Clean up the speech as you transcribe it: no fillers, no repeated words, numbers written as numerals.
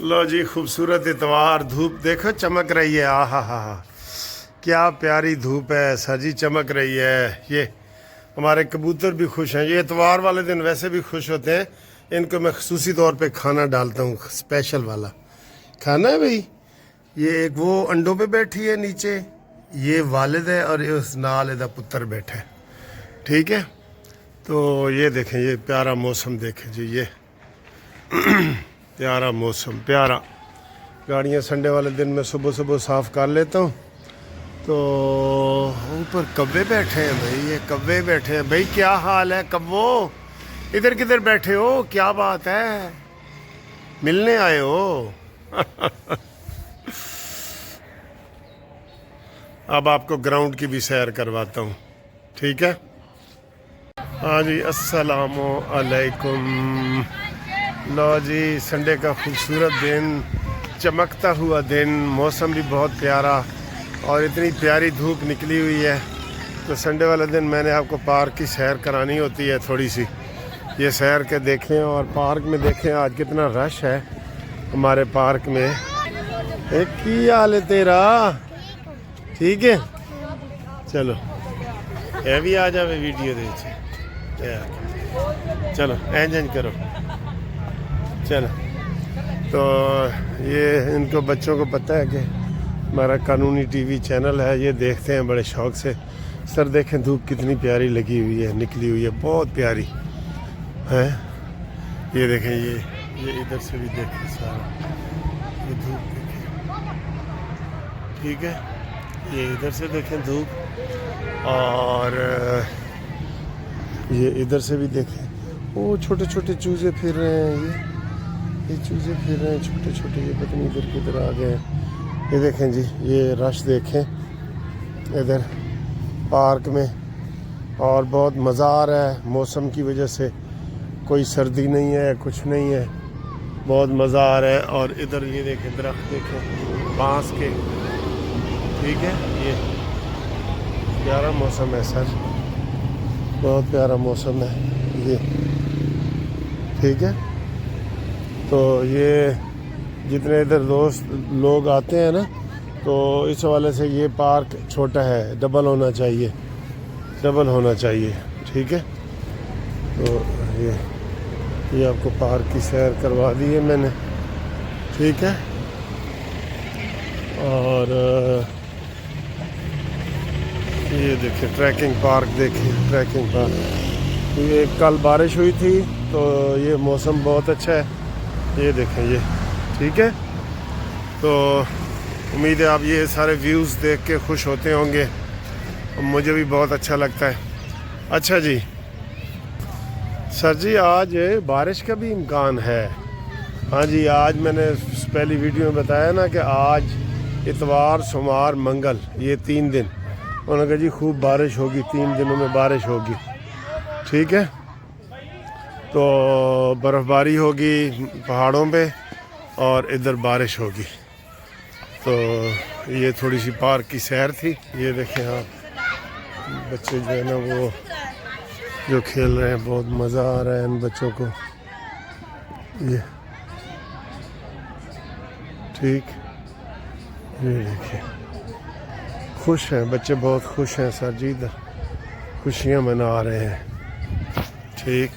लो जी, खूबसूरत इतवार, धूप देखो चमक रही है। आहा हा, क्या प्यारी धूप है सर जी, चमक रही है। ये हमारे कबूतर भी खुश हैं। ये इतवार वाले दिन वैसे भी खुश होते हैं। इनको मैं खसूसी तौर पे खाना डालता हूँ, स्पेशल वाला खाना है भाई। ये एक वो अंडों पे बैठी है नीचे, ये वालिद है और ये उस नाल एदा पुत्र बैठा है। ठीक है, तो ये देखें, ये प्यारा मौसम देखें जी, ये प्यारा मौसम, प्यारा। गाड़ियाँ संडे वाले दिन मैं सुबह सुबह साफ़ कर लेता हूँ। तो ऊपर कव्वे बैठे हैं भाई, ये कव्वे बैठे हैं भाई। क्या हाल है कव्वो, इधर किधर बैठे हो, क्या बात है, मिलने आए हो? अब आपको ग्राउंड की भी सैर करवाता हूँ, ठीक है? हाँ जी, अस्सलामु अलैकुम। लो जी, संडे का खूबसूरत दिन, चमकता हुआ दिन, मौसम भी बहुत प्यारा और इतनी प्यारी धूप निकली हुई है। तो संडे वाले दिन मैंने आपको पार्क की सैर करानी होती है थोड़ी सी। ये सैर के देखें और पार्क में देखें आज कितना रश है हमारे पार्क में। एक की हाल है तेरा, ठीक है? चलो ये भी आ जावे वीडियो दे, चलो एंजॉय करो, चलो। तो ये इनको बच्चों को पता है कि हमारा कानूनी टीवी चैनल है, ये देखते हैं बड़े शौक से। सर देखें धूप कितनी प्यारी लगी हुई है, निकली हुई है, बहुत प्यारी है। ये देखें, ये इधर से भी देखें सारा, ये धूप देखें, ठीक है? ये इधर से देखें धूप, और ये इधर से भी देखें। वो छोटे छोटे चूजे फिर रहे हैं, ये चूजे फिर रहे हैं छोटे छोटे, ये पता नहीं इधर किधर आ गए हैं। ये देखें जी, ये रश देखें इधर पार्क में, और बहुत मज़ा आ रहा है मौसम की वजह से। कोई सर्दी नहीं है, कुछ नहीं है, बहुत मज़ा आ रहा है। और इधर ये देखें दरख्त देखें बांस के, ठीक है? ये प्यारा मौसम है सर, बहुत प्यारा मौसम है ये, ठीक है? तो ये जितने इधर दोस्त लोग आते हैं ना, तो इस हवाले से ये पार्क छोटा है, डबल होना चाहिए, डबल होना चाहिए, ठीक है? तो ये आपको पार्क की सैर करवा दी है मैंने, ठीक है? और ये देखिए ट्रैकिंग पार्क, देखिए ट्रैकिंग पार्क। ये कल बारिश हुई थी तो ये मौसम बहुत अच्छा है, ये देखें ये, ठीक है? तो उम्मीद है आप ये सारे व्यूज़ देख के खुश होते होंगे, मुझे भी बहुत अच्छा लगता है। अच्छा जी, सर जी आज बारिश का भी इम्कान है। हाँ जी, आज मैंने पहली वीडियो में बताया ना कि आज इतवार, सोमवार, मंगल, ये 3 दिन, उन्होंने कहा जी खूब बारिश होगी, 3 दिनों में बारिश होगी, ठीक है? तो बर्फ़बारी होगी पहाड़ों पे और इधर बारिश होगी। तो ये थोड़ी सी पार्क की सैर थी। ये देखें आप, बच्चे जो है ना वो जो खेल रहे हैं, बहुत मज़ा आ रहा है इन बच्चों को, ये ठीक, ये देखिए खुश हैं बच्चे, बहुत खुश हैं सर जी, इधर खुशियाँ मना रहे हैं, ठीक।